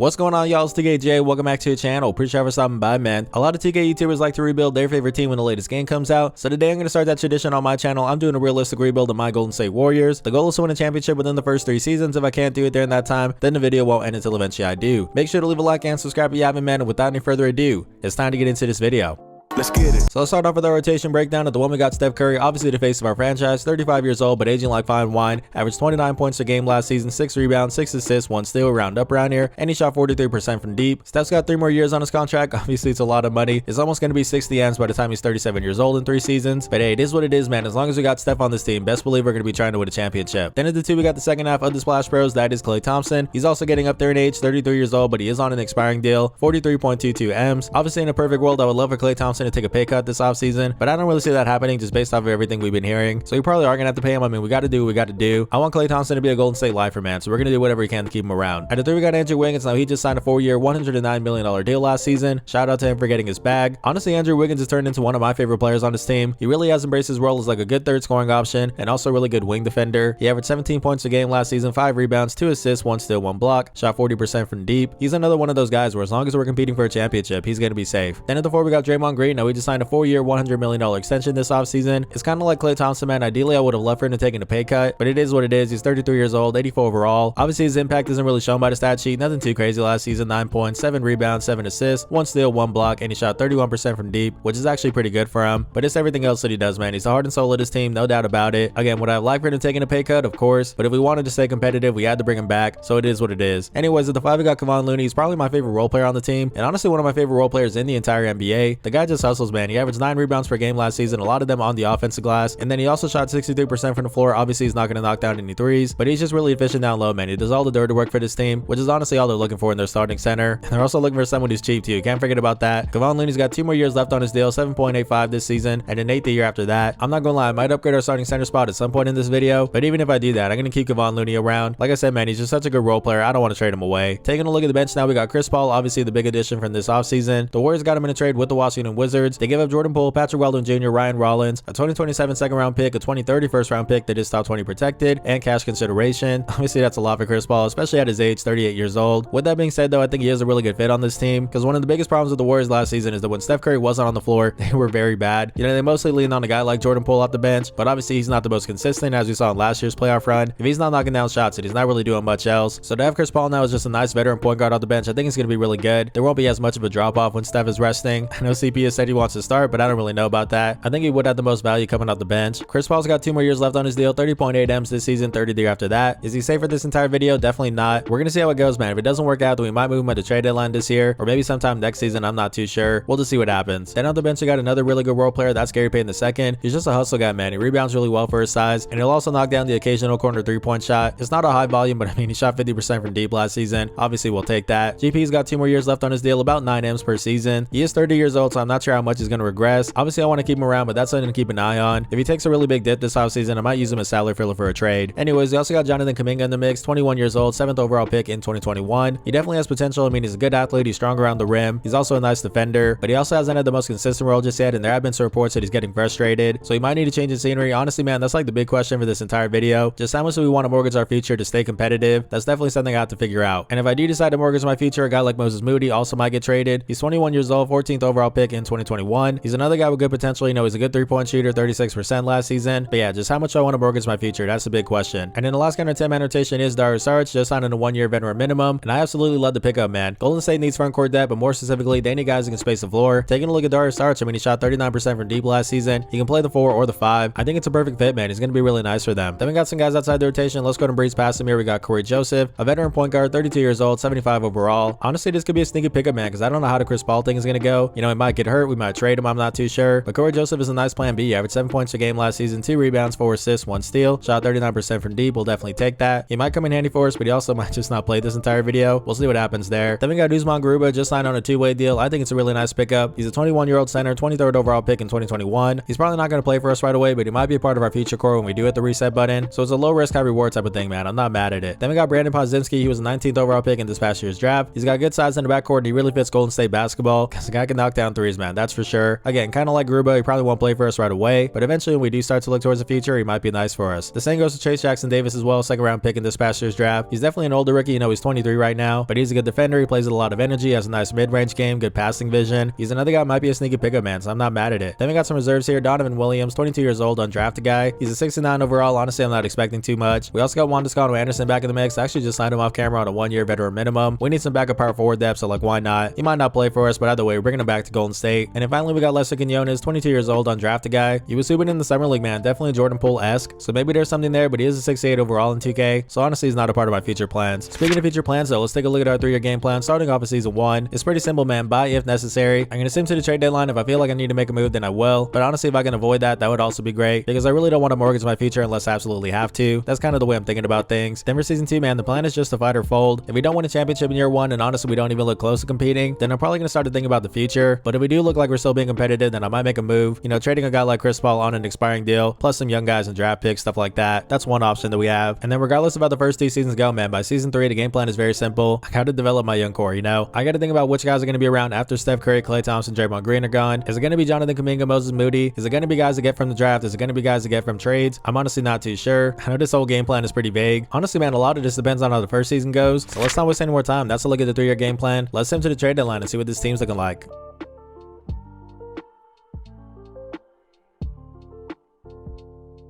What's going on, y'all? It's TKJ. Welcome back to the channel. Appreciate you for stopping by, man. A lot of 2K YouTubers like to rebuild their favorite team when the latest game comes out. So today I'm going to start that tradition on my channel. I'm doing a realistic rebuild of my Golden State Warriors. The goal is to win a championship within the first 3 seasons. If I can't do it during that time, then the video won't end until eventually I do. Make sure to leave a like and subscribe if you haven't, man. And without any further ado, it's time to get into this video. Let's get it. So let's start off with our rotation breakdown. At the one, we got Steph Curry, obviously the face of our franchise, 35 years old, but aging like fine wine. Averaged 29 points a game last season, 6 rebounds, 6 assists, 1 steal, round up around here, and he shot 43% from deep. Steph's got 3 more years on his contract. Obviously, it's a lot of money. It's almost going to be 60 M's by the time he's 37 years old in 3 seasons. But hey, it is what it is, man. As long as we got Steph on this team, best believe we're going to be trying to win a championship. Then at the 2, we got the second half of the Splash Bros. That is Klay Thompson. He's also getting up there in age, 33 years old, but he is on an expiring deal, 43.22 M's. Obviously, in a perfect world, I would love for Klay Thompson to take a pay cut this offseason, but I don't really see that happening just based off of everything we've been hearing. So we probably are gonna have to pay him. I mean, we got to do what we got to do. I want Klay Thompson to be a Golden State lifer, man, so we're gonna do whatever we can to keep him around. At the 3, we got Andrew Wiggins. Now he just signed a 4-year $109 million deal last season. Shout out to him for getting his bag. Honestly, Andrew Wiggins has turned into one of my favorite players on this team. He really has embraced his role as like a good third scoring option and also a really good wing defender. He averaged 17 points a game last season, 5 rebounds, 2 assists, 1 steal, 1 block, shot 40% from deep. He's another one of those guys where as long as we're competing for a championship, he's gonna be safe. Then at the 4, we got Draymond Green. Now he just signed a 4-year $100 million extension this offseason. It's kind of like Klay Thompson, man. Ideally, I would have loved for him to take a pay cut, but it is what it is. He's 33 years old, 84 overall. Obviously, his impact isn't really shown by the stat sheet. Nothing too crazy last season. 9 points, 7 rebounds, 7 assists, 1 steal, 1 block, and he shot 31% from deep, which is actually pretty good for him. But it's everything else that he does, man. He's the heart and soul of this team, no doubt about it. Again, would I have liked for him to take a pay cut? Of course. But if we wanted to stay competitive, we had to bring him back. So it is what it is. Anyways, at the 5, we got Kevon Looney. He's probably my favorite role player on the team, and honestly, one of my favorite role players in the entire NBA. The guy just hustles, man. He averaged 9 rebounds per game last season, a lot of them on the offensive glass, and then he also shot 63% from the floor. Obviously, he's not going to knock down any threes, but he's just really efficient down low, man. He does all the dirty work for this team, which is honestly all they're looking for in their starting center. And they're also looking for someone who's cheap too. You can't forget about that. Kevon Looney's got 2 more years left on his deal, 7.85 this season, and an 8th the year after that. I'm not gonna lie, I might upgrade our starting center spot at some point in this video, but even if I do that, I'm gonna keep Kevon Looney around. Like I said, man, he's just such a good role player. I don't want to trade him away. Taking a look at the bench now, we got Chris Paul, obviously the big addition from this offseason. The Warriors got him in a trade with the Washington Wizards. They gave up Jordan Poole, Patrick Weldon Jr., Ryan Rollins, a 2027 second round pick, a 2030 first round pick that is top 20 protected, and cash consideration. Obviously, that's a lot for Chris Paul, especially at his age, 38 years old. With that being said, though, I think he is a really good fit on this team, because one of the biggest problems with the Warriors last season is that when Steph Curry wasn't on the floor, they were very bad. You know, they mostly leaned on a guy like Jordan Poole off the bench, but obviously he's not the most consistent, as we saw in last year's playoff run. If he's not knocking down shots, and he's not really doing much else. So to have Chris Paul now is just a nice veteran point guard off the bench, I think it's going to be really good. There won't be as much of a drop off when Steph is resting. I know CP has said he wants to start, but I don't really know about that. I think he would have the most value coming off the bench. Chris Paul's got 2 more years left on his deal, 30.8 M's this season, 30 the year after that. Is he safe for this entire video? Definitely not. We're gonna see how it goes, man. If it doesn't work out, then we might move him at the trade deadline this year, or maybe sometime next season. I'm not too sure. We'll just see what happens. Then on the bench, we got another really good role player. That's Gary Payton II. He's just a hustle guy, man. He rebounds really well for his size, and he'll also knock down the occasional corner 3-point shot. It's not a high volume, but I mean, he shot 50% from deep last season. Obviously, we'll take that. GP's got 2 more years left on his deal, about 9 M's per season. He is 30 years old, so I'm not sure how much he's gonna regress. Obviously, I want to keep him around, but that's something to keep an eye on. If he takes a really big dip this offseason, I might use him as salary filler for a trade. Anyways, we also got Jonathan Kuminga in the mix, 21 years old, 7th overall pick in 2021. He definitely has potential. I mean, he's a good athlete. He's strong around the rim. He's also a nice defender, but he also hasn't had the most consistent role just yet, and there have been some reports that he's getting frustrated, so he might need to change his scenery. Honestly, man, that's like the big question for this entire video. Just how much do we want to mortgage our future to stay competitive? That's definitely something I have to figure out. And if I do decide to mortgage my future, a guy like Moses Moody also might get traded. He's 21 years old, 14th overall pick in 2021. He's another guy with good potential. You know, he's a good 3-point shooter, 36% last season. But yeah, just how much do I want to mortgage my future? That's the big question. And then the last kind of 10-man rotation is Dario Saric, just signed on a 1-year veteran minimum, and I absolutely love the pickup, man. Golden State needs front court depth, but more specifically, they need guys who can space the floor. Taking a look at Dario Saric, I mean, he shot 39% from deep last season. He can play the 4 or the 5. I think it's a perfect fit, man. He's going to be really nice for them. Then we got some guys outside the rotation. Let's go and breeze past him here. We got Corey Joseph, a veteran point guard, 32 years old, 75 overall. Honestly, this could be a sneaky pickup, man, because I don't know how the Chris Paul thing is going to go. You know, he might get hurt. We might trade him. I'm not too sure. But Corey Joseph is a nice plan B. He averaged 7 points a game last season, 2 rebounds, 4 assists, 1 steal. Shot 39% from deep. We'll definitely take that. He might come in handy for us, but he also might just not play this entire video. We'll see what happens there. Then we got Usman Garuba, just signed on a 2-way deal. I think it's a really nice pickup. He's a 21-year-old center, 23rd overall pick in 2021. He's probably not going to play for us right away, but he might be a part of our future core when we do hit the reset button. So it's a low risk, high reward type of thing, man. I'm not mad at it. Then we got Brandon Podziemski. He was a 19th overall pick in this past year's draft. He's got good size in the backcourt, and he really fits Golden State basketball because the guy can knock down threes, man. that's for sure. Again, kind of like Gruba, he probably won't play for us right away, but eventually when we do start to look towards the future, he might be nice for us. The same goes to Chase Jackson Davis as well, second round pick in this past year's draft. He's definitely an older rookie, he's 23 right now, but he's a good defender. He plays with a lot of energy, has a nice mid-range game, good passing vision. He's another guy might be a sneaky pickup, man, so I'm not mad at it. Then we got some reserves here. Donovan Williams, 22 years old, undrafted guy. He's a 69 overall. Honestly, I'm not expecting too much. We also got Wandescano Anderson back in the mix. I actually just signed him off camera on a 1-year veteran minimum. We need some backup power forward depth, so like why not? He might not play for us, but either way, we're bringing him back to Golden State. And then finally, we got Lester Quinones, 22 years old, undrafted guy. He was hooping in the summer league, man. Definitely Jordan Poole-esque. So maybe there's something there, but he is a 68 overall in 2K. So honestly, he's not a part of my future plans. Speaking of future plans, though, let's take a look at our 3-year game plan. Starting off with season 1, it's pretty simple, man. Buy if necessary. I'm gonna sim to the trade deadline. If I feel like I need to make a move, then I will. But honestly, if I can avoid that, that would also be great because I really don't want to mortgage my future unless I absolutely have to. That's kind of the way I'm thinking about things. Then for season 2, man, the plan is just to fight or fold. If we don't win a championship in year 1, and honestly we don't even look close to competing, then I'm probably gonna start to think about the future. But if we do look like we're still being competitive, then I might make a move. Trading a guy like Chris Paul on an expiring deal, plus some young guys and draft picks, stuff like that. That's one option that we have. And then regardless of how the first 2 seasons go, man, by season 3, the game plan is very simple. I gotta develop my young core, I gotta think about which guys are gonna be around after Steph Curry, Klay Thompson, Draymond Green are gone. Is it gonna be Jonathan Kuminga, Moses Moody? Is it gonna be guys to get from the draft? Is it gonna be guys to get from trades? I'm honestly not too sure. I know this whole game plan is pretty vague. Honestly, man, a lot of this depends on how the first season goes. So let's not waste any more time. That's a look at the 3-year game plan. Let's sim to the trade deadline and see what this team's looking like.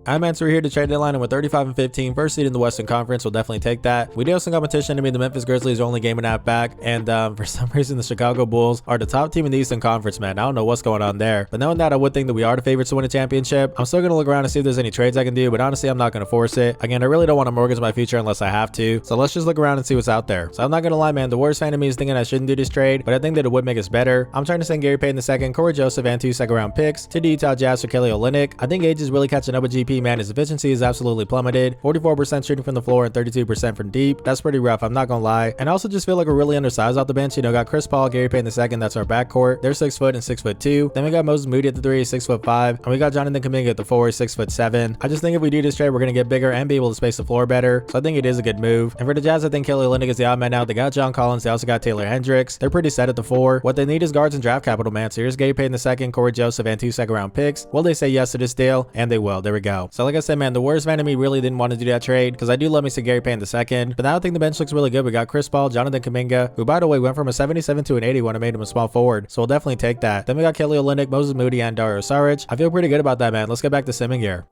I'm answering here to trade deadline, and with 35 and 15, first seed in the Western Conference, we'll definitely take that. We do have some competition. The Memphis Grizzlies are only game and a half back, and for some reason, the Chicago Bulls are the top team in the Eastern Conference, man. I don't know what's going on there. But knowing that, I would think that we are the favorites to win a championship. I'm still going to look around and see if there's any trades I can do, but honestly, I'm not going to force it. Again, I really don't want to mortgage my future unless I have to. So let's just look around and see what's out there. So I'm not going to lie, man. The worst fan of me is thinking I shouldn't do this trade, but I think that it would make us better. I'm trying to send Gary Payton II, Corey Joseph, and 2 second-round picks to the Utah Jazz for Kelly Olynyk. I think age is really catching up with GP, man. His efficiency is absolutely plummeted. 44% shooting from the floor and 32% from deep. That's pretty rough, I'm not gonna lie. And I also just feel like we're really undersized off the bench. Got Chris Paul, Gary Payton II, that's our backcourt. They're 6 foot and 6'2". Then we got Moses Moody at the 3, 6'5", and we got Jonathan Kuminga at the 4, 6'7". I just think if we do this trade, we're gonna get bigger and be able to space the floor better. So I think it is a good move. And for the Jazz, I think Kelly Olynyk is the odd man out. They got John Collins. They also got Taylor Hendricks. They're pretty set at the 4. What they need is guards and draft capital, man. So here's Gary Payton II, Corey Joseph, and 2 second-round picks. Will they say yes to this deal? And they will. There we go. So like I said, man, the worst fan of me really didn't want to do that trade because I do love me some Gary Payton II. But now I think the bench looks really good. We got Chris Paul, Jonathan Kuminga, who by the way went from a 77 to an 80 when I made him a small forward. So we'll definitely take that. Then we got Kelly Olynyk, Moses Moody, and Dario Saric. I feel pretty good about that, man. Let's get back to simming here.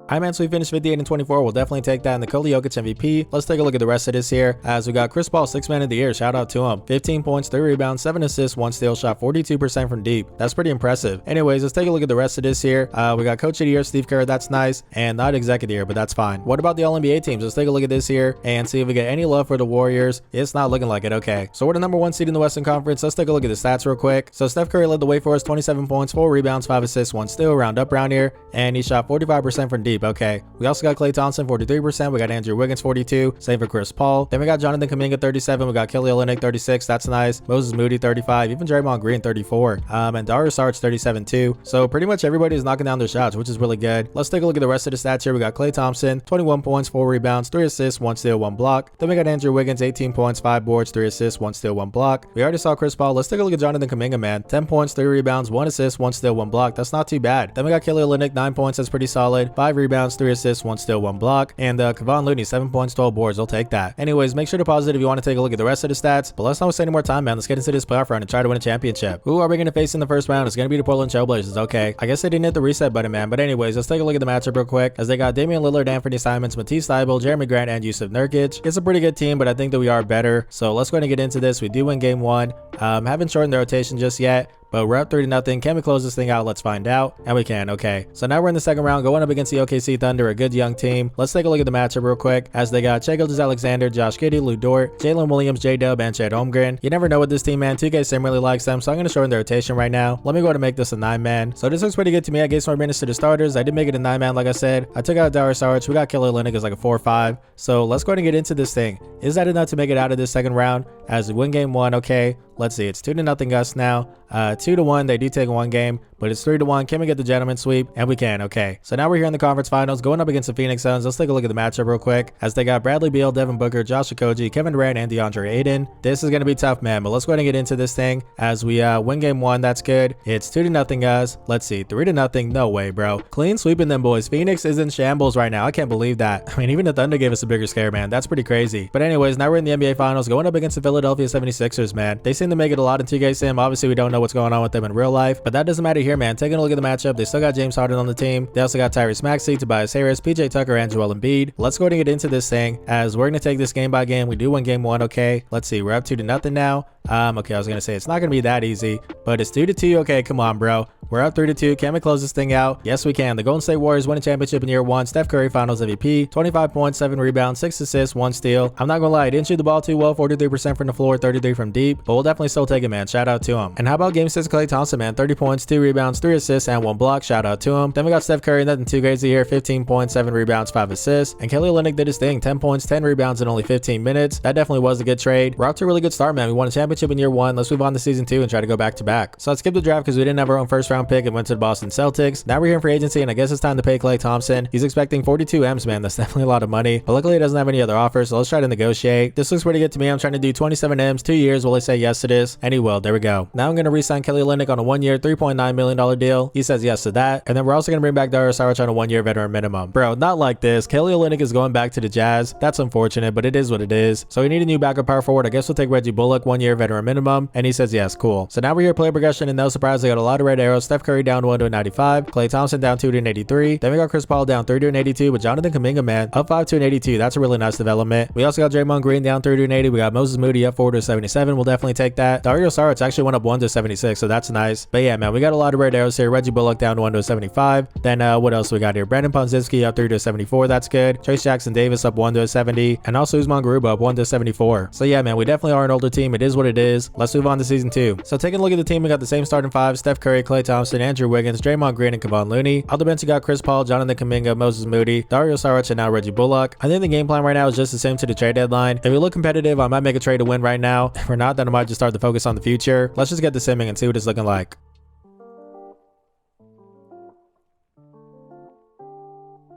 So we finished 58 and 24. We'll definitely take that in the Nikola Jokic MVP. Let's take a look at the rest of this here. As we got Chris Paul, 6th man of the year. Shout out to him. 15 points, 3 rebounds, 7 assists, 1 steal, shot 42% from deep. That's pretty impressive. Anyways, let's take a look at the rest of this here. We got Coach of the Year, Steve Kerr. That's nice. And not Executive Year, but that's fine. What about the All-NBA teams? Let's take a look at this here and see if we get any love for the Warriors. It's not looking like it. Okay. So we're the number 1 seed in the Western Conference. Let's take a look at the stats real quick. So Steph Curry led the way for us. 27 points, 4 rebounds, 5 assists, 1 steal. Round up round here. And he shot 45% from deep. Okay. We also got Klay Thompson, 43%. We got Andrew Wiggins, 42. Same for Chris Paul. Then we got Jonathan Kuminga, 37. We got Kelly Olynyk, 36. That's nice. Moses Moody, 35. Even Draymond Green, 34. And Dario Saric, 37 too. So pretty much everybody is knocking down their shots, which is really good. Let's take a look at the rest of the stats here. We got Klay Thompson, 21 points, 4 rebounds, 3 assists, 1 steal, 1 block. Then we got Andrew Wiggins, 18 points, 5 boards, 3 assists, 1 steal, 1 block. We already saw Chris Paul. Let's take a look at Jonathan Kuminga, man. 10 points, 3 rebounds, 1 assist, 1 steal, 1 block. That's not too bad. Then we got Kelly Olynyk, 9 points. That's pretty solid. 5 rebounds, 3 assists, 1 steal, 1 block. And Kevon Looney, 7 points, 12 boards. I'll take that. Anyways, make sure to pause it if you want to take a look at the rest of the stats. But let's not waste any more time, man. Let's get into this playoff round and try to win a championship. Who are we going to face in the first round? It's going to be the Portland Trailblazers. Okay. I guess they didn't hit the reset button, man. But anyways, let's take a look at the matchup real quick. As they got Damian Lillard, Anthony Simons, Matisse Thybulle, Jeremy Grant, and Yusuf Nurkic. It's a pretty good team, but I think that we are better. So let's go ahead and get into this. We do win game 1. Haven't shortened the rotation just yet. But we're up 3-0. Can we close this thing out? Let's find out. And we can. Okay. So now we're in the second round, going up against the OKC Thunder, a good young team. Let's take a look at the matchup real quick. As they got Shai Gilgeous-Alexander, Josh Giddey, Lou Dort, Jalen Williams, J-Dub, and Chet Holmgren. You never know with this team, man. 2K Sim really likes them, so I'm going to shorten the rotation right now. Let me go ahead and make this a 9-man. So this looks pretty good to me. I gave some more minutes to the starters. I did make it a 9-man, like I said. I took out Dario Saric. We got Kelly Olynyk as like a 4-5. So let's go ahead and get into this thing. Is that enough to make it out of this second round? As we win game 1, okay. Let's see, it's 2-0 us now. 2-1, they do take one game, but it's 3-1. Can we get the gentleman sweep? And we can. Okay, so now we're here in the conference finals going up against the Phoenix Suns. Let's take a look at the matchup real quick, as they got Bradley Beal, Devin Booker, Josh Okogie, Kevin Durant, and DeAndre Ayton. This is going to be tough, man, but let's go ahead and get into this thing as we win game 1. That's good. It's 2-0 us. Let's see, 3-0. No way, bro. Clean sweeping them boys. Phoenix is in shambles right now. I can't believe that. I mean, even the Thunder gave us a bigger scare, man. That's pretty crazy. But anyways, now we're in the NBA finals going up against the Philadelphia 76ers, man. They seem to make it a lot in 2K Sim. Obviously, we don't know what's going on with them in real life, but that doesn't matter here, man. Taking a look at the matchup, they still got James Harden on the team. They also got Tyrese Maxey, Tobias Harris, PJ Tucker, and Joel Embiid. Let's go ahead and get into this thing, as we're going to take this game by game. We do win game 1, okay? Let's see, we're up 2-0 now. Okay, I was going to say it's not going to be that easy, but it's 2-2. Okay, come on, bro. We're up 3-2. Can we close this thing out? Yes, we can. The Golden State Warriors win a championship in year 1. Steph Curry finals MVP, 25 points, 7 rebounds, 6 assists, 1 steal. I'm not gonna lie, he didn't shoot the ball too well, 43% from the floor, 33 from deep, but we'll definitely still take it, man. Shout out to him. And how about game 6, Klay Thompson, man? 30 points, 2 rebounds, 3 assists, and 1 block. Shout out to him. Then we got Steph Curry, nothing too crazy here, 15 points, 7 rebounds, 5 assists. And Kelly Olynyk did his thing, 10 points, 10 rebounds in only 15 minutes. That definitely was a good trade. We're off to a really good start, man. We won a championship in year 1. Let's move on to season 2 and try to go back to back. So let's skip the draft because we didn't have our own first round pick and went to the Boston Celtics. Now we're here in free agency, and I guess it's time to pay Klay Thompson. He's expecting 42 M's, man. That's definitely a lot of money, but luckily he doesn't have any other offers, so let's try to negotiate. This looks pretty good to me. I'm trying to do 27 M's, 2 years. Will he say yes to this? And he will. There we go. Now I'm going to re-sign Kelly Olynyk on a 1-year, $3.9 million deal. He says yes to that. And then we're also going to bring back Dario Saric on a 1-year veteran minimum. Bro, not like this. Kelly Olynyk is going back to the Jazz. That's unfortunate, but it is what it is. So we need a new backup power forward. I guess we'll take Reggie Bullock, 1-year veteran minimum. And he says yes. Cool. So now we're here player progression, and no surprise, they got a lot of red arrows. Steph Curry down 1 to 95. Klay Thompson down 2 to 83. Then we got Chris Paul down 3 to 82, but Jonathan Kuminga, man, up 5 to 82. That's a really nice development. We also got Draymond Green down 3 to 80. We got Moses Moody up 4 to 77. We'll definitely take that. Dario Saric actually went up 1 to 76, so that's nice. But yeah, man, we got a lot of red arrows here. Reggie Bullock down 1 to 75. Then what else we got here? Brandon Ponzinski up 3 to 74. That's good. Trace Jackson Davis up 1 to 70. And also Usman Garuba up 1 to 74. So yeah, man, we definitely are an older team. It is what it is. Let's move on to season 2. So taking a look at the team, we got the same starting 5. Steph Curry, Klay Thompson, Andrew Wiggins, Draymond Green, and Kevon Looney. On the bench, you got Chris Paul, Jonathan Kuminga, Moses Moody, Dario Saric, and now Reggie Bullock. I think the game plan right now is just the same to the trade deadline. If we look competitive, I might make a trade to win right now. If we're not, then I might just start to focus on the future. Let's just get the simming and see what it's looking like.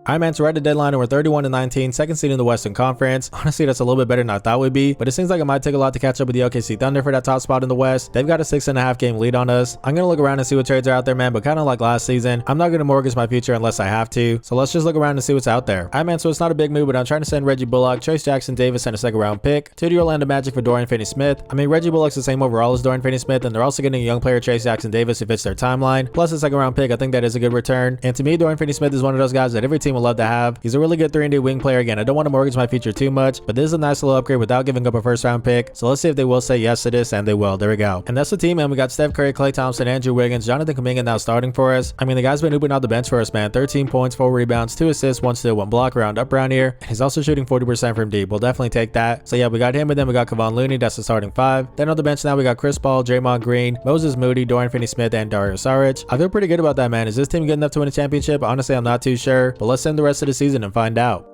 Alright, man, so we're at the deadline and we're 31-19, second seed in the Western Conference. Honestly, that's a little bit better than I thought we'd be, but it seems like it might take a lot to catch up with the OKC Thunder for that top spot in the West. They've got a 6.5 game lead on us. I'm gonna look around and see what trades are out there, man, but kind of like last season, I'm not gonna mortgage my future unless I have to. So let's just look around and see what's out there. Alright, man, so it's not a big move, but I'm trying to send Reggie Bullock, Trace Jackson Davis, and a 2nd round pick to the Orlando Magic for Dorian Finney-Smith. I mean, Reggie Bullock's the same overall as Dorian Finney-Smith, and they're also getting a young player, Trace Jackson Davis, who fits their timeline, plus a 2nd round pick. I think that is a good return. And to me, Dorian Finney-Smith is one of those guys that every team would love to have. He's a really good 3-and-D wing player. Again, I don't want to mortgage my future too much, but this is a nice little upgrade without giving up a 1st round pick. So let's see if they will say yes to this, and they will. There we go. And that's the team, man. We got Steph Curry, Klay Thompson, Andrew Wiggins, Jonathan Kuminga now starting for us. I mean, the guy's been hooping out the bench for us, man. 13 points, 4 rebounds, 2 assists, 1 steal, 1 block, round up around here. And he's also shooting 40% from deep. We'll definitely take that. So yeah, we got him, and then we got Kevon Looney. That's the starting 5. Then on the bench now, we got Chris Paul, Draymond Green, Moses Moody, Dorian Finney-Smith, and Dario Saric. I feel pretty good about that, man. Is this team good enough to win a championship? Honestly, I'm not too sure, but let's end the rest of the season and find out.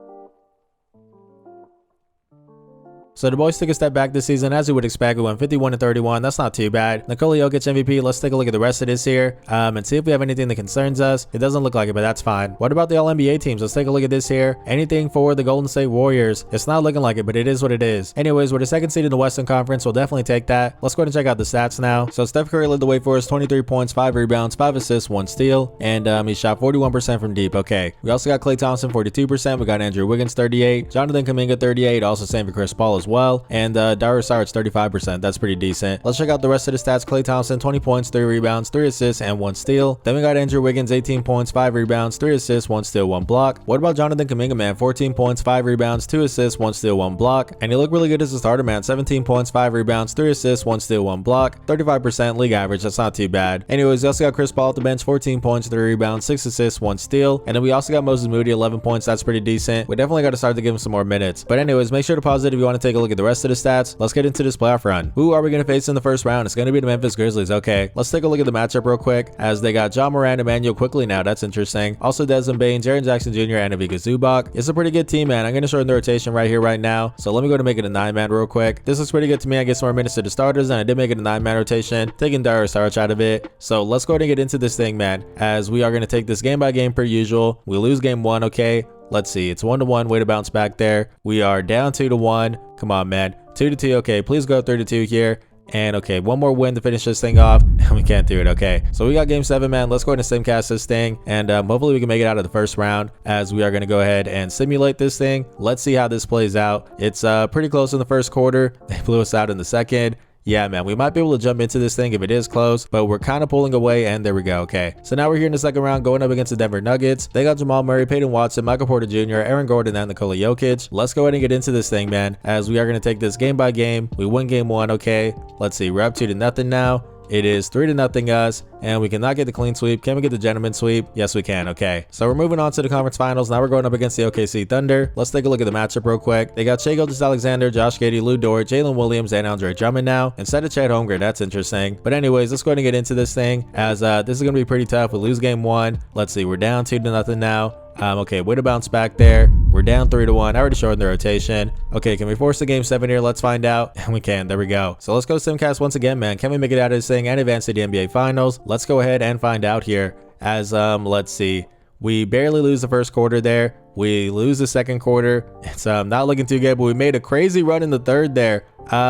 So the boys took a step back this season, as you would expect. We went 51-31. That's not too bad. Nikola Jokic MVP. Let's take a look at the rest of this here and see if we have anything that concerns us. It doesn't look like it, but that's fine. What about the All-NBA teams? Let's take a look at this here. Anything for the Golden State Warriors? It's not looking like it, but it is what it is. Anyways, we're the 2nd seed in the Western Conference. We'll definitely take that. Let's go ahead and check out the stats now. So Steph Curry led the way for us. 23 points, 5 rebounds, 5 assists, 1 steal, and he shot 41% from deep. Okay. We also got Klay Thompson, 42%. We got Andrew Wiggins, 38. Jonathan Kuminga, 38. Also same for Chris Paul as well. And Dario Saric 35%. That's pretty decent. Let's check out the rest of the stats. Klay Thompson 20 points, 3 rebounds, 3 assists, and 1 steal. Then we got Andrew Wiggins 18 points, 5 rebounds, 3 assists, 1 steal, 1 block. What about Jonathan Kuminga, man? 14 points, 5 rebounds, 2 assists, 1 steal, 1 block. And he looked really good as a starter, man. 17 points, 5 rebounds, 3 assists, 1 steal, 1 block. 35% league average. That's not too bad. Anyways, we also got Chris Paul at the bench, 14 points, 3 rebounds, 6 assists, 1 steal. And then we also got Moses Moody 11 points. That's pretty decent. We definitely got to start to give him some more minutes. But anyways, make sure to pause it if you want to take take a look at the rest of the stats. Let's get into this playoff run. Who are we going to face in the first round? It's going to be the Memphis Grizzlies. Okay, let's take a look at the matchup real quick, as they got John Moran, Emmanuel Quickly now. That's interesting. Also Desmond Bane, Jaren Jackson Jr., and Ivica Zubac. It's a pretty good team, man. I'm going to shorten the rotation right here, right now. So let me go to make it a 9-man real quick. This looks pretty good to me. I get some more minutes to the starters, and I did make it a 9-man rotation, taking Dario Saric out of it. So let's go ahead and get into this thing, man, as we are going to take this game by game per usual. We lose game 1, okay? Let's see. It's 1-1. Way to bounce back there. We are down 2-1. Come on, man. 2-2. Okay, please go 3-2 here. And okay, one more win to finish this thing off, and we can't do it. Okay, so we got game 7, man. Let's go ahead and simcast this thing, and hopefully we can make it out of the first round, as we are going to go ahead and simulate this thing. Let's see how this plays out. It's pretty close in the first quarter. They blew us out in the second. Yeah, man, we might be able to jump into this thing if it is close, but we're kind of pulling away, and there we go. Okay, so now we're here in the second round going up against the Denver Nuggets. They got Jamal Murray, Peyton Watson, Michael Porter Jr., Aaron Gordon, and Nikola Jokic. Let's go ahead and get into this thing, man, as we are going to take this game by game. We win game 1, okay? Let's see, we're up 2-0 now. It is 3-0 us, and we cannot get the clean sweep. Can we get the gentleman sweep? Yes, we can. Okay, so we're moving on to the conference finals. Now we're going up against the OKC Thunder. Let's take a look at the matchup real quick. They got Shai Gilgeous-Alexander, Josh Giddey, Lou Dort, Jalen Williams, and Andre Drummond now instead of Chet Holmgren. That's interesting. But anyways, let's go ahead and get into this thing, as this is going to be pretty tough. We lose game 1. Let's see, we're down 2-0 now. Okay, way to bounce back there. We're down 3-1. I already shortened the rotation. Okay, can we force the game 7 here? Let's find out. And we can. There we go. So let's go simcast once again, man. Can we make it out of this thing and advance to the NBA Finals? Let's go ahead and find out here. As let's see. We barely lose the first quarter there. We lose the second quarter. It's not looking too good, but we made a crazy run in the third there.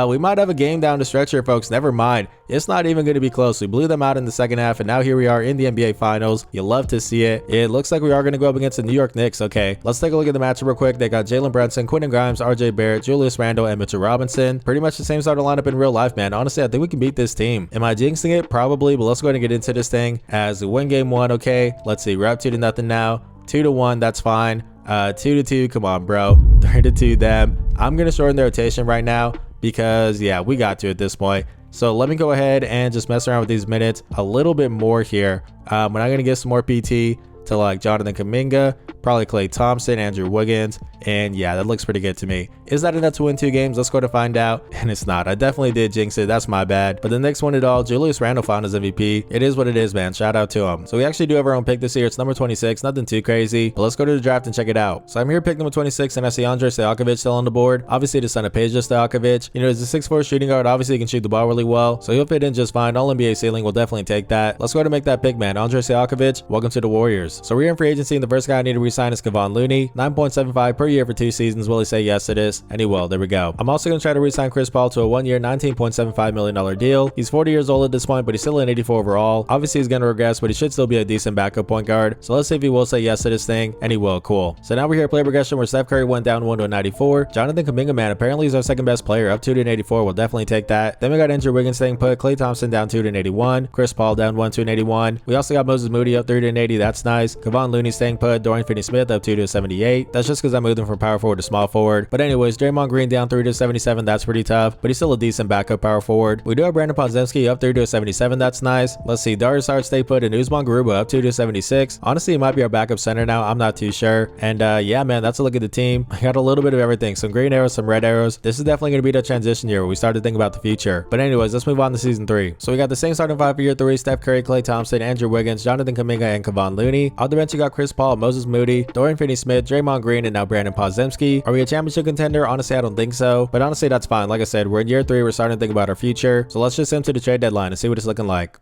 We might have a game down the stretch here, folks. Never mind. It's not even going to be close. We blew them out in the second half, and now here we are in the NBA Finals. You love to see it. It looks like we are going to go up against the New York Knicks. Okay, let's take a look at the matchup real quick. They got Jalen Brunson, Quentin Grimes, RJ Barrett, Julius Randle, and Mitchell Robinson. Pretty much the same starting lineup in real life, man. Honestly, I think we can beat this team. Am I jinxing it? Probably, but let's go ahead and get into this thing as we win game 1. Okay, let's see. We're up 2-0 now. 2-1. That's fine. 2-2. Come on, bro. 3-2 them. I'm going to shorten the rotation right now, because yeah, we got to at this point. So let me go ahead and just mess around with these minutes a little bit more here. We're not going to get some more PT to like Jonathan Kuminga, probably Klay Thompson, Andrew Wiggins, and yeah, that looks pretty good to me. Is that enough to win 2 games? Let's go to find out. And it's not. I definitely did jinx it. That's my bad. But the Knicks won it all. Julius Randle found his MVP. It is what it is, man. Shout out to him. So we actually do have our own pick this year. It's number 26. Nothing too crazy. But let's go to the draft and check it out. So I'm here pick number 26, and I see Andre Stojakovic still on the board. Obviously the son of Peja Stojakovic. You know, he's a 6'4" shooting guard. Obviously he can shoot the ball really well, so he'll fit in just fine. All NBA ceiling. Will definitely take that. Let's go ahead and make that pick, man. Andre Stojakovic, welcome to the Warriors. So we're in free agency, and the first guy I need to re-sign is Kevon Looney. 9.75 per year for 2 seasons. Will he say yes to this? And he will. There we go. I'm also going to try to re-sign Chris Paul to a 1-year, $19.75 million deal. He's 40 years old at this point, but he's still an 84 overall. Obviously he's going to regress, but he should still be a decent backup point guard. So let's see if he will say yes to this thing, and he will. Cool. So now we're here at player progression, where Steph Curry went down 1 to 94. Jonathan Kuminga, man, apparently he's our second best player, up 2 to 84. We'll definitely take that. Then we got Andrew Wiggins staying put, Klay Thompson down 2 to 81, Chris Paul down 1 to 81. We also got Moses Moody up 3 to 80. That's nice. Kevon Looney staying put, Dorian Finney-Smith up 2 to 78. That's just because I moved him from power forward to small forward. But anyways, Draymond Green down 3 to 77. That's pretty tough, but he's still a decent backup power forward. We do have Brandon Podziemski up 3 to 77. That's nice. Let's see. Dario Saric stay put, and Usman Garuba up 2 to 76. Honestly, he might be our backup center now. I'm not too sure. And yeah, man, that's a look at the team. I got a little bit of everything. Some green arrows, some red arrows. This is definitely going to be the transition year where we start to think about the future. But anyways, let's move on to season 3. So we got the same starting 5 for year 3. Steph Curry, Klay Thompson, Andrew Wiggins, Jonathan Kuminga, and Kevon Looney. On the bench, you got Chris Paul, Moses Moody, Dorian Finney-Smith, Draymond Green, and now Brandon Podziemski. Are we a championship contender? Honestly, I don't think so. But honestly, that's fine. Like I said, we're in year 3. We're starting to think about our future. So let's just enter the trade deadline and see what it's looking like.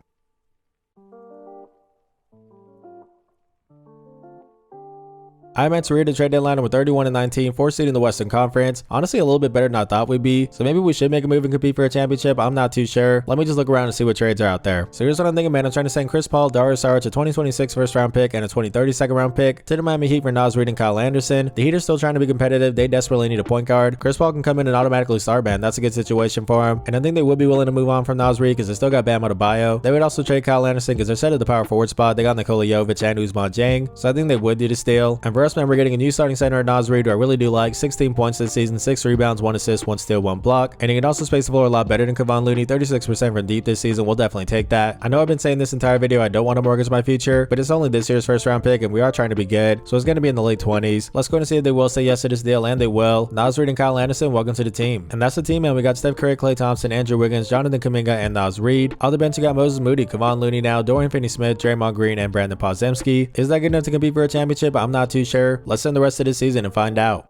I'm at the trade deadline with 31-19, 4th seed in the Western Conference. Honestly, a little bit better than I thought we'd be. So maybe we should make a move and compete for a championship. I'm not too sure. Let me just look around and see what trades are out there. So here's what I'm thinking, man. I'm trying to send Chris Paul, Dario Saric, a 2026 first round pick, and a 2030 second round pick to the Miami Heat for Naz Reid and Kyle Anderson. The Heat are still trying to be competitive. They desperately need a point guard. Chris Paul can come in and automatically start, man. That's a good situation for him. And I think they would be willing to move on from Naz Reid because they still got Bam Adebayo. They would also trade Kyle Anderson because they're set at the power forward spot. They got Nikola Jovic and Ousmane Dieng. So I think they would do the steal. And for rest, man, we're getting a new starting center at Naz Reid, who I really do like. 16 points this season, 6 rebounds, 1 assist, 1 steal, 1 block. And he can also space the floor a lot better than Kevon Looney. 36% from deep this season. We'll definitely take that. I know I've been saying this entire video, I don't want to mortgage my future, but it's only this year's first round pick, and we are trying to be good. So it's going to be in the late 20s. Let's go and see if they will say yes to this deal, and they will. Naz Reid and Kyle Anderson, welcome to the team. And that's the team, man. We got Steph Curry, Klay Thompson, Andrew Wiggins, Jonathan Kuminga, and Naz Reid. On the bench, we got Moses Moody, Kevon Looney now, Dorian Finney-Smith, Draymond Green, and Brandon Podziemski. Is that good enough to compete for a championship? I'm not too sure. Let's send the rest of this season and find out.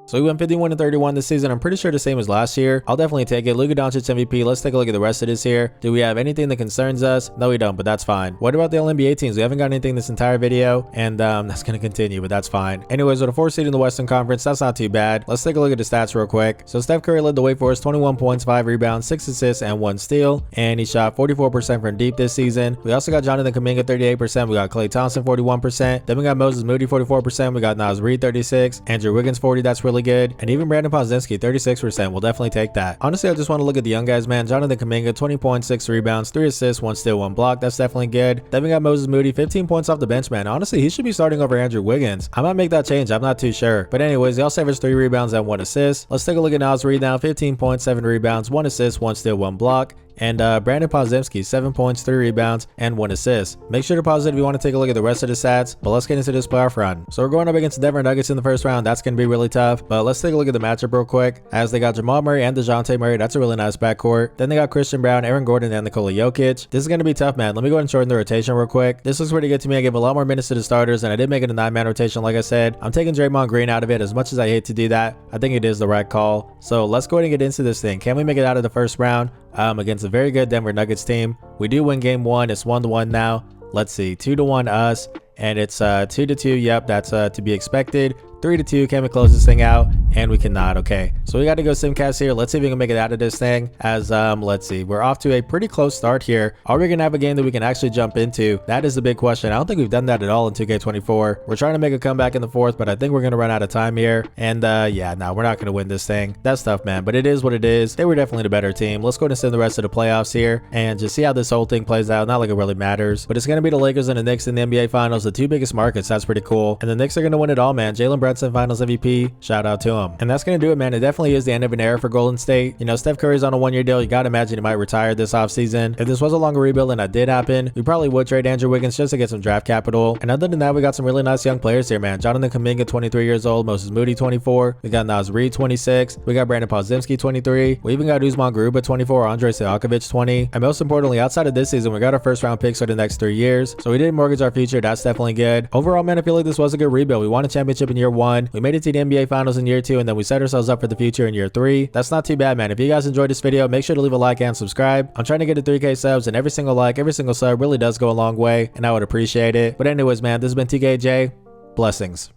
So we went 51-31 this season. I'm pretty sure the same as last year. I'll definitely take it. Luka Doncic MVP. Let's take a look at the rest of this here. Do we have anything that concerns us? No, we don't, but that's fine. What about the All-NBA teams? We haven't got anything this entire video, and that's going to continue, but that's fine. Anyways, with a 4th seed in the Western Conference, that's not too bad. Let's take a look at the stats real quick. So Steph Curry led the way for us, 21 points, 5 rebounds, 6 assists, and 1 steal, and he shot 44% from deep this season. We also got Jonathan Kuminga, 38%. We got Klay Thompson, 41%. Then we got Moses Moody, 44%. We got Naz Reid, 36%. Andrew Wiggins, 40%. That's really good. And even Brandon Podziemski, 36%. We'll definitely take that. Honestly, I just want to look at the young guys, man. Jonathan Kuminga, 20 points, 6 rebounds, 3 assists, 1 steal, 1 block. That's definitely good. Then we got Moses Moody, 15 points off the bench, man. Honestly, he should be starting over Andrew Wiggins. I might make that change. I'm not too sure. But anyways, he also averaged 3 rebounds and 1 assist. Let's take a look at Naz Reid now. 15 points, 7 rebounds, 1 assist, 1 steal, 1 block. And Brandon Podziemski, 7 points, 3 rebounds, and 1 assist. Make sure to pause it if you want to take a look at the rest of the stats, but let's get into this playoff run. So we're going up against the Denver Nuggets in the first round. That's going to be really tough, but let's take a look at the matchup real quick, as they got Jamal Murray and DeJounte Murray. That's a really nice backcourt. Then they got Christian Brown, Aaron Gordon, and Nikola Jokic. This is going to be tough, man. Let me go ahead and shorten the rotation real quick. This looks pretty good to me. I gave a lot more minutes to the starters, and I did make it a 9-man rotation like I said. I'm taking Draymond Green out of it. As much as I hate to do that, I think it is the right call. So let's go ahead and get into this thing. Can we make it out of the first round? Against a very good Denver Nuggets team. We do win game 1. It's 1-1 now. Let's see, 2-1 us, and it's 2-2. Yep, that's to be expected. 3-2. Can we close this thing out? And we cannot. Okay, so we got to go Simcast here. Let's see if we can make it out of this thing. As let's see, we're off to a pretty close start here. Are we gonna have a game that we can actually jump into? That is the big question. I don't think we've done that at all in 2K24. We're trying to make a comeback in the 4th, but I think we're gonna run out of time here. And yeah, no, we're not gonna win this thing. That's tough, man, but it is what it is. They were definitely the better team. Let's go ahead and send the rest of the playoffs here and just see how this whole thing plays out. Not like it really matters, but it's gonna be the Lakers and the Knicks in the NBA Finals, the 2 biggest markets. That's pretty cool. And the Knicks are gonna win it all, man. Jalen Brunson, Finals MVP. Shout out to him. And that's gonna do it, man. It definitely is the end of an era for Golden State. You know, Steph Curry's on a 1-year deal. You gotta imagine he might retire this offseason. If this was a longer rebuild and that did happen, we probably would trade Andrew Wiggins just to get some draft capital. And other than that, we got some really nice young players here, man. Jonathan Kuminga, 23 years old. Moses Moody, 24. We got Naz Reid, 26. We got Brandon Podziemski, 23. We even got Usman Garuba, 24. Andre Stojakovic, 20. And most importantly, outside of this season, we got our first round picks for the next 3 years. So we didn't mortgage our future. That's definitely good. Overall, man, I feel like this was a good rebuild. We won a championship in year 1. We made it to the NBA Finals in year 2, and then we set ourselves up for the future in year 3. That's not too bad, man. If you guys enjoyed this video, make sure to leave a like and subscribe. I'm trying to get to 3K subs, and every single like, every single sub really does go a long way, and I would appreciate it. But anyways, man, this has been TKJ. Blessings.